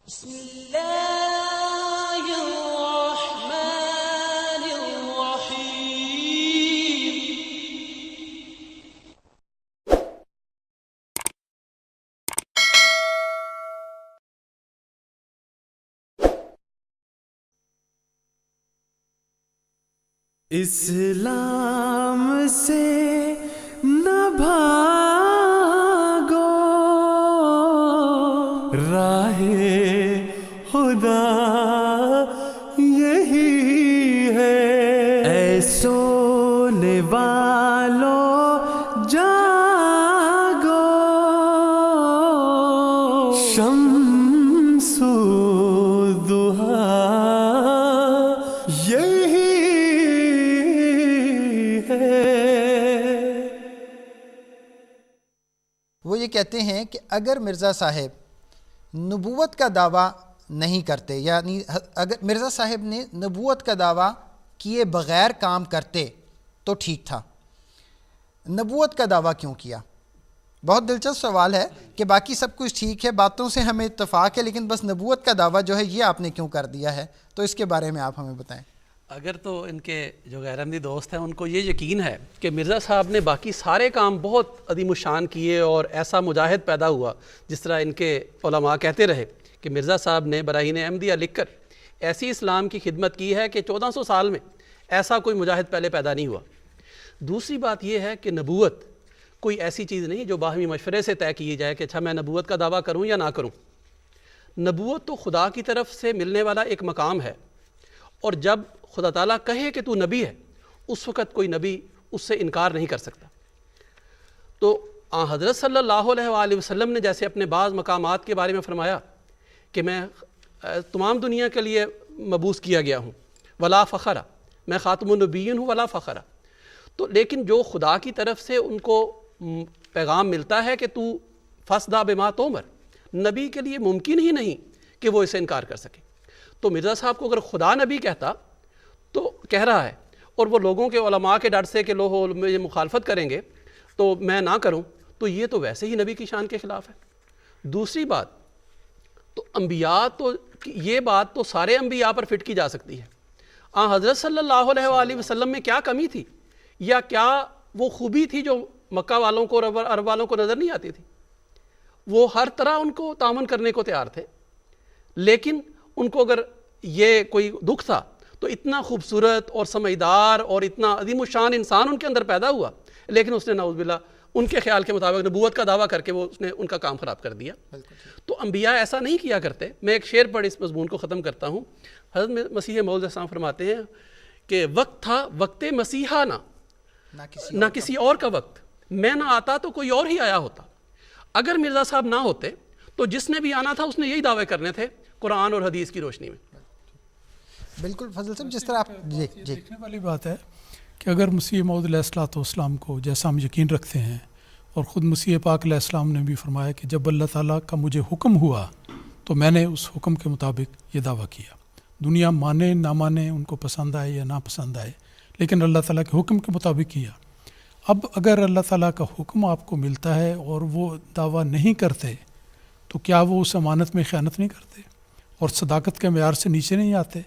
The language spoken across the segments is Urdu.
بسم اللہ الرحمن الرحیم۔ اسلام سے نہ بھاگو، راہ خدا یہی ہے۔ اے سونے والو جاگو، شمس الضحیٰ یہی ہے۔ وہ یہ کہتے ہیں کہ اگر مرزا صاحب نبوت کا دعویٰ نہیں کرتے، یعنی اگر مرزا صاحب نے نبوت کا دعویٰ کیے بغیر کام کرتے تو ٹھیک تھا، نبوت کا دعویٰ کیوں کیا؟ بہت دلچسپ سوال ہے کہ باقی سب کچھ ٹھیک ہے، باتوں سے ہمیں اتفاق ہے، لیکن بس نبوت کا دعویٰ جو ہے یہ آپ نے کیوں کر دیا ہے؟ تو اس کے بارے میں آپ ہمیں بتائیں۔ اگر تو ان کے جو غیر احمدی دوست ہیں ان کو یہ یقین ہے کہ مرزا صاحب نے باقی سارے کام بہت عظیم الشان کیے اور ایسا مجاہد پیدا ہوا، جس طرح ان کے علماء کہتے رہے کہ مرزا صاحب نے براہین احمدیہ لکھ کر ایسی اسلام کی خدمت کی ہے کہ 1400 سال میں ایسا کوئی مجاہد پہلے پیدا نہیں ہوا۔ دوسری بات یہ ہے کہ نبوت کوئی ایسی چیز نہیں جو باہمی مشورے سے طے کی جائے کہ اچھا میں نبوت کا دعویٰ کروں یا نہ کروں۔ نبوت تو خدا کی طرف سے ملنے والا ایک مقام ہے، اور جب خدا تعالیٰ کہے کہ تو نبی ہے، اس وقت کوئی نبی اس سے انکار نہیں کر سکتا۔ تو حضرت صلی اللہ علیہ وآلہ وسلم نے جیسے اپنے بعض مقامات کے بارے میں فرمایا کہ میں تمام دنیا کے لیے مبعوث کیا گیا ہوں، ولا فخرہ، میں خاتم النبیین ہوں ولا فخرہ، تو لیکن جو خدا کی طرف سے ان کو پیغام ملتا ہے کہ تو فاصدع بما تؤمر، نبی کے لیے ممکن ہی نہیں کہ وہ اسے انکار کر سکے۔ تو مرزا صاحب کو اگر خدا نبی کہتا تو کہہ رہا ہے، اور وہ لوگوں کے علماء کے ڈر سے کہ لوگ یہ مخالفت کریں گے تو میں نہ کروں، تو یہ تو ویسے ہی نبی کی شان کے خلاف ہے۔ دوسری بات تو انبیاء تو یہ بات تو سارے انبیاء پر فٹ کی جا سکتی ہے۔ حضرت صلی اللہ علیہ وآلہ وسلم میں کیا کمی تھی یا کیا وہ خوبی تھی جو مکہ والوں کو اور عرب والوں کو نظر نہیں آتی تھی؟ وہ ہر طرح ان کو تعاون کرنے کو تیار تھے، لیکن ان کو اگر یہ کوئی دکھ تھا تو اتنا خوبصورت اور سمجھدار اور اتنا عظیم الشان انسان ان کے اندر پیدا ہوا، لیکن اس نے نعوذ باللح ان کے خیال کے مطابق نبوت کا دعویٰ کر کے اس نے ان کا کام خراب کر دیا۔ تو انبیاء ایسا نہیں کیا کرتے۔ میں ایک شعر پڑھ اس مضمون کو ختم کرتا ہوں۔ حضرت مسیح موعود علیہ السلام فرماتے ہیں کہ وقت تھا وقت مسیحا نہ کسی اور کا وقت، میں نہ آتا تو کوئی اور ہی آیا ہوتا۔ اگر مرزا صاحب نہ ہوتے تو جس نے بھی آنا تھا اس نے یہی دعوے کرنے تھے قرآن اور حدیث کی روشنی میں۔ بالکل فضل صاحب، جس طرح آپ دیکھنے والی بات ہے کہ اگر مسیح موعود علیہ السلام کو جیسا ہم یقین رکھتے ہیں، اور خود مسیح پاک علیہ السلام نے بھی فرمایا کہ جب اللہ تعالیٰ کا مجھے حکم ہوا تو میں نے اس حکم کے مطابق یہ دعویٰ کیا، دنیا مانے نہ مانے، ان کو پسند آئے یا نہ پسند آئے، لیکن اللہ تعالیٰ کے حکم کے مطابق کیا۔ اب اگر اللہ تعالیٰ کا حکم آپ کو ملتا ہے اور وہ دعویٰ نہیں کرتے تو کیا وہ اس امانت میں خیانت نہیں کرتے اور صداقت کے معیار سے نیچے نہیں آتے؟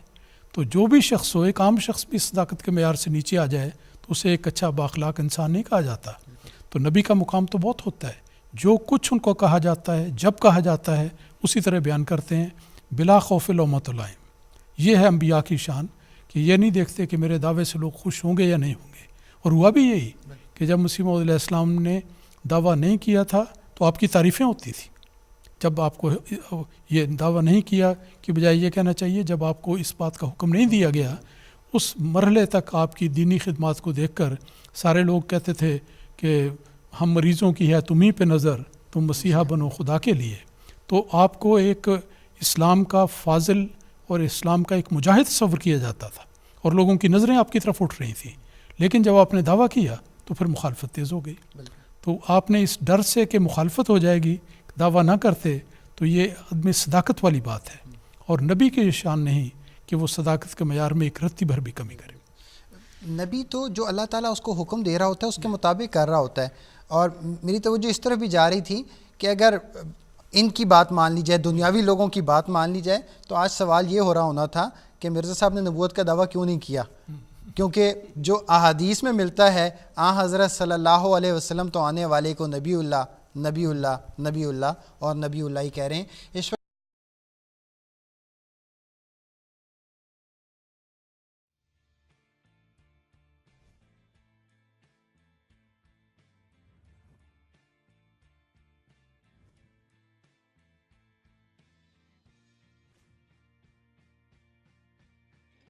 تو جو بھی شخص ہو، ایک عام شخص بھی صداقت کے معیار سے نیچے آ جائے تو اسے ایک اچھا بااخلاق انسان نہیں کہا جاتا۔ تو نبی کا مقام تو بہت ہوتا ہے، جو کچھ ان کو کہا جاتا ہے، جب کہا جاتا ہے اسی طرح بیان کرتے ہیں، بلا خوف لومۃ لائم۔ یہ ہے انبیاء کی شان کہ یہ نہیں دیکھتے کہ میرے دعوے سے لوگ خوش ہوں گے یا نہیں ہوں گے۔ اور ہوا بھی یہی کہ جب مسیح موعود علیہ السلام نے دعویٰ نہیں کیا تھا تو آپ کی تعریفیں ہوتی تھیں۔ جب آپ کو یہ دعویٰ نہیں کیا کہ بجائے یہ کہنا چاہیے، جب آپ کو اس بات کا حکم نہیں دیا گیا، اس مرحلے تک آپ کی دینی خدمات کو دیکھ کر سارے لوگ کہتے تھے کہ ہم مریضوں کی ہے تمہیں پہ نظر، تم مسیحا بنو خدا کے لیے۔ تو آپ کو ایک اسلام کا فاضل اور اسلام کا ایک مجاہد تصور کیا جاتا تھا، اور لوگوں کی نظریں آپ کی طرف اٹھ رہی تھیں، لیکن جب آپ نے دعویٰ کیا تو پھر مخالفت تیز ہو گئی۔ تو آپ نے اس ڈر سے کہ مخالفت ہو جائے گی دعویٰ نہ کرتے، تو یہ عدم صداقت والی بات ہے، اور نبی کی شان نہیں کہ وہ صداقت کے معیار میں ایک رتی بھر بھی کمی کرے۔ نبی تو جو اللہ تعالیٰ اس کو حکم دے رہا ہوتا ہے اس کے مطابق کر رہا ہوتا ہے۔ اور میری توجہ اس طرف بھی جا رہی تھی کہ اگر ان کی بات مان لی جائے, دنیاوی لوگوں کی بات مان لی جائے, تو آج سوال یہ ہو رہا ہونا تھا کہ مرزا صاحب نے نبوت کا دعویٰ کیوں نہیں کیا, کیونکہ جو احادیث میں ملتا ہے حضرت صلی اللہ علیہ وسلم تو آنے والے کو نبی اللہ نبی اللہ نبی اللہ اور نبی اللہ ہی کہہ رہے ہیں. اس